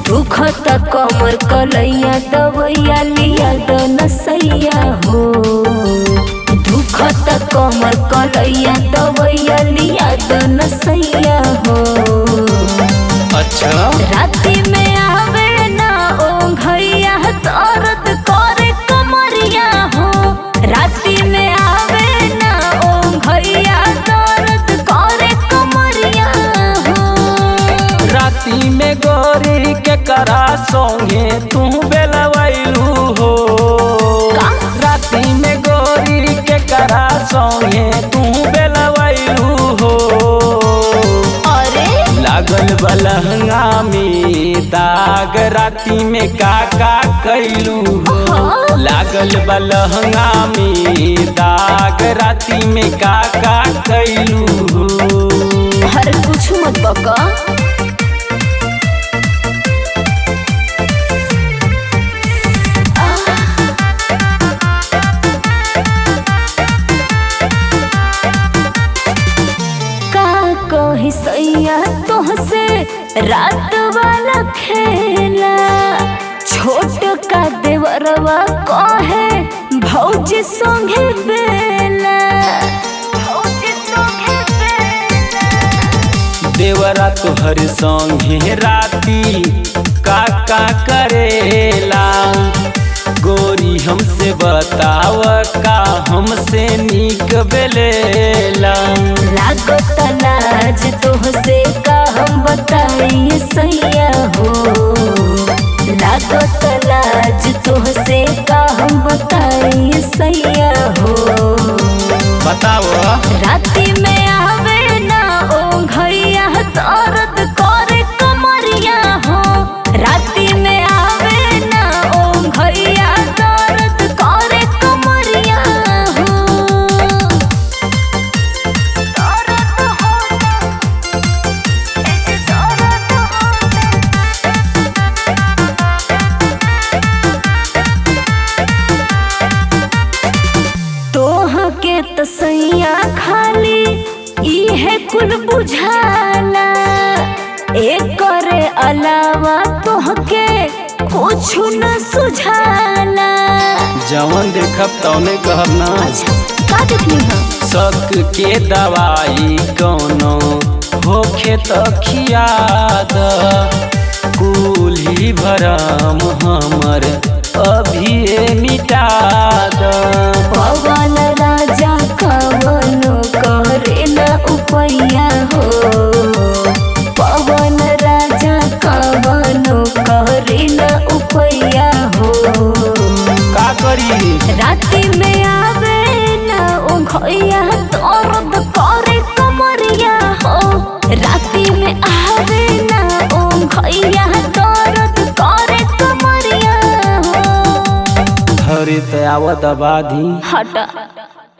दुखत कमर कलैया दवैया लिया द नसैया हो। दुखत कमर कलैया दवैया लिया द नसैया हो। अच्छा राती में आवे ना ओ घैया दर्द करे कमरिया हो। राती में आवे ना ओ घैया दर्द करे कमरिया हो। राती में गोरी के करा सोंगे तू बेलवैलू हो। राती में गोरी के करा सोंगे तू बेलवैलू हो। अरे लागल बलहंगा में दाग राती में का कैलू हो। लागल बलहंगा में दाग राती में का कैलू हो। हर कुछ मत बका। कही सैया तोहसे रात वाला खेला। छोट का देवरवा कहे भौजी संगे बेला। भौजी संगे बेला। देवरा तोहर संगे राती का करेला। गोरी हमसे बताव का हमसे नीक बेलेला। लागत लाज तोहसे का हम बताइए सैया हो। लागत लाज तोहसे का हम बताइए सैया हो। बताओ राती में आवे ना ओ घैया दर्द करे कमरिया हो। राती में आवे ना ओ घैया दर्द करे कमरिया हो। दर्द होता ऐसे दर्द तोह के तसैया खाली इहे कुल बुझाला। एकरे अलावा तोह के कुछ न सुझाला। जवन देखब तौने कहब ना। अच्छा का देखनी हम? शक के दवाई कौनो होखे त खियाद। कुली भरम हमर अभी मिटा द। पवन राजा कवनो करे न उपैया हो। पवन राजा कवनो करे न उपैया हो। का करी राती में आवे न ओ घैया दर्द करे कमरिया हो। राती में आवे न ओ घैया दर्द करे कमरिया हो। हरे तयावत आबादी हटा।